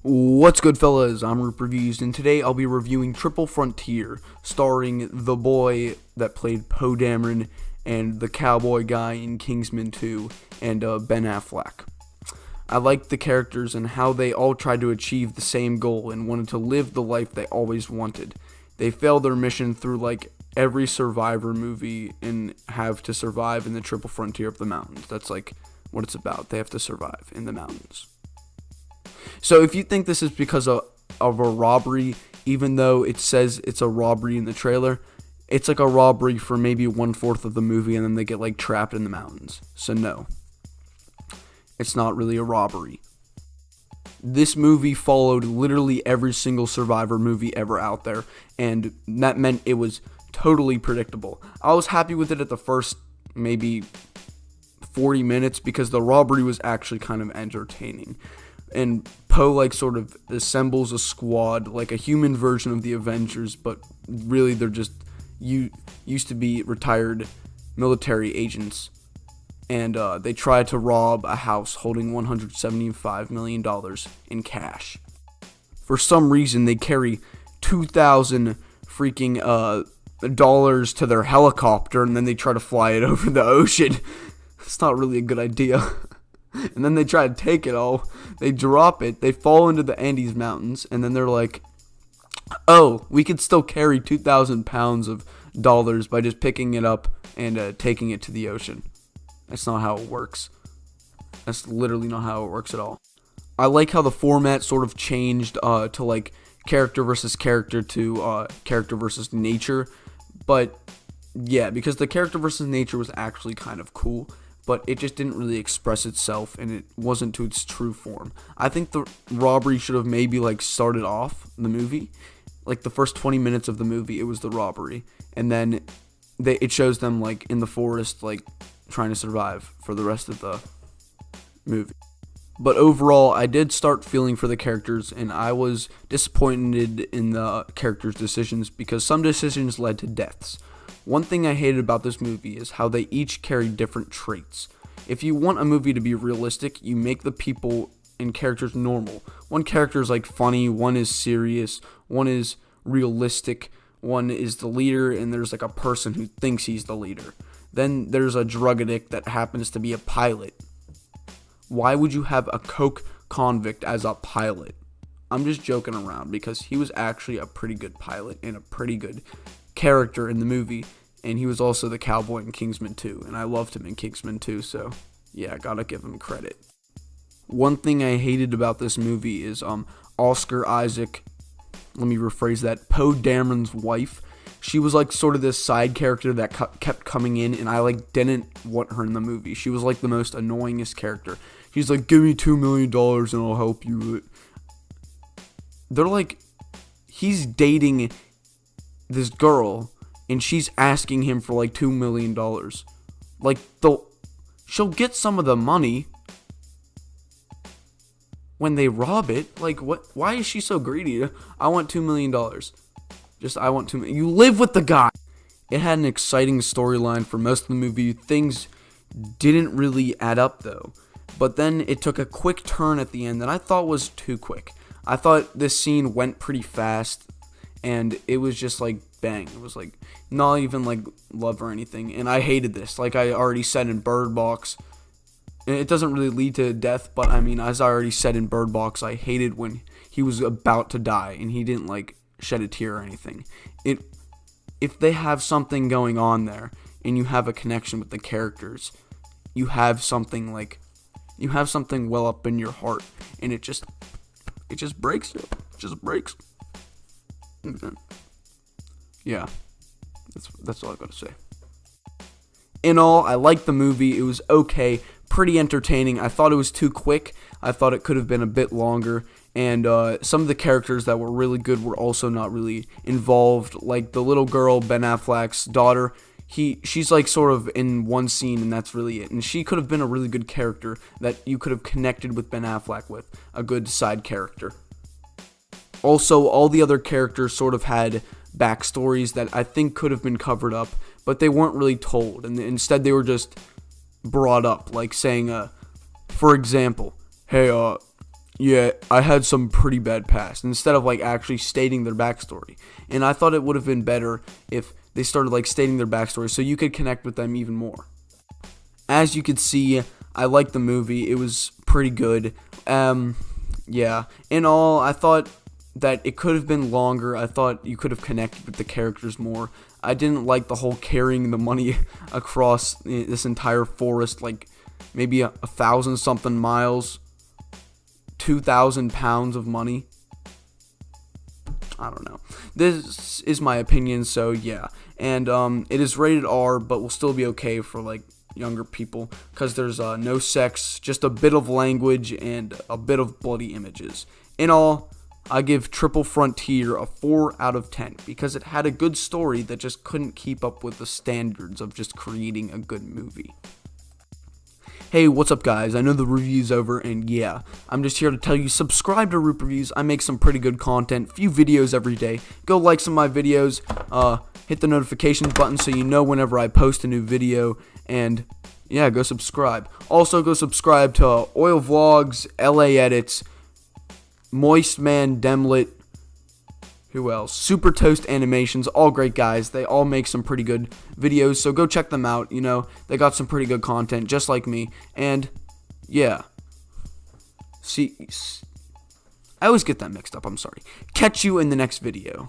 What's good, fellas? I'm Roop Reviews, and today I'll be reviewing Triple Frontier, starring the boy that played Poe Dameron and the cowboy guy in Kingsman 2, and Ben Affleck. I liked the characters and how they all tried to achieve the same goal and wanted to live the life they always wanted. They failed their mission through like every Survivor movie and have to survive in the Triple Frontier of the mountains. That's like what it's about. They have to survive in the mountains. So if you think this is because of a robbery, even though it says it's a robbery in the trailer, it's like a robbery for maybe 1/4 of the movie, and then they get like trapped in the mountains. So no, it's not really a robbery. This movie followed literally every single Survivor movie ever out there, and that meant it was totally predictable. I was happy with it at the first maybe 40 minutes because the robbery was actually kind of entertaining. And Poe like sort of assembles a squad, like a human version of the Avengers, but really they're just used to be retired military agents. And they try to rob a house holding $175 million in cash. For some reason, they carry 2,000 freaking dollars to their helicopter, and then they try to fly it over the ocean. It's not really a good idea. And then they try to take it all. They drop it. They fall into the Andes Mountains. And then they're like, oh, we could still carry 2,000 pounds of dollars by just picking it up and taking it to the ocean. That's not how it works. That's literally not how it works at all. I like how the format sort of changed to like character versus character to character versus nature. But yeah, because the character versus nature was actually kind of cool, but it just didn't really express itself, and it wasn't to its true form. I think the robbery should have maybe like started off the movie, like the first 20 minutes of the movie, it was the robbery, and then it shows them like in the forest, like trying to survive for the rest of the movie. But overall, I did start feeling for the characters, and I was disappointed in the characters' decisions because some decisions led to deaths. One thing I hated about this movie is how they each carry different traits. If you want a movie to be realistic, you make the people and characters normal. One character is like funny, one is serious, one is realistic, one is the leader, and there's like a person who thinks he's the leader. Then there's a drug addict that happens to be a pilot. Why would you have a coke convict as a pilot? I'm just joking around because he was actually a pretty good pilot and a pretty good character in the movie, and he was also the cowboy in Kingsman 2, and I loved him in Kingsman 2, so yeah, I gotta give him credit. One thing I hated about this movie is Oscar Isaac, let me rephrase that, Poe Dameron's wife. She was like sort of this side character that kept coming in, and I like didn't want her in the movie. She was like the most annoyingest character. She's like, give me $2 million and I'll help you. They're like, he's dating this girl, and she's asking him for like $2 million. Like, she'll get some of the money when they rob it. Like, what? Why is she so greedy? I want $2 million. I want $2 million. You live with the guy. It had an exciting storyline for most of the movie. Things didn't really add up though. But then it took a quick turn at the end that I thought was too quick. I thought this scene went pretty fast, and it was just like bang. It was like not even like love or anything, and I hated this. Like I already said in Bird Box, it doesn't really lead to death, but I mean, as I already said in Bird Box, I hated when he was about to die and he didn't like shed a tear or anything. If they have something going on there and you have a connection with the characters, you have something well up in your heart, and it just breaks you. It just breaks. Yeah, that's all I've got to say. In all, I liked the movie. It was okay, pretty entertaining. I thought it was too quick. I thought it could have been a bit longer. And some of the characters that were really good were also not really involved. Like the little girl, Ben Affleck's daughter, she's like sort of in one scene, and that's really it. And she could have been a really good character that you could have connected with Ben Affleck with, a good side character. Also, all the other characters sort of had backstories that I think could have been covered up, but they weren't really told, and instead they were just brought up, like saying, for example, hey, yeah, I had some pretty bad past, instead of like actually stating their backstory. And I thought it would have been better if they started like stating their backstory so you could connect with them even more. As you could see, I liked the movie. It was pretty good. Yeah. In all, I thought that it could have been longer. I thought you could have connected with the characters more. I didn't like the whole carrying the money across this entire forest, like maybe 1,000 something miles, 2,000 pounds of money. I don't know. This is my opinion, so yeah. And it is rated R, but will still be okay for like younger people, because there's no sex, just a bit of language and a bit of bloody images. In all, I give Triple Frontier a 4 out of 10 because it had a good story that just couldn't keep up with the standards of just creating a good movie. Hey, what's up guys? I know the review's over, and yeah, I'm just here to tell you, subscribe to Roop Reviews. I make some pretty good content, few videos every day. Go like some of my videos, hit the notifications button so you know whenever I post a new video, and yeah, go subscribe. Also, go subscribe to Oil Vlogs, LA Edits, Moist Man Demlitt, who else? Super Toast Animations, all great guys. They all make some pretty good videos, so go check them out. You know, they got some pretty good content, just like me. And yeah, see, I always get that mixed up. I'm sorry. Catch you in the next video.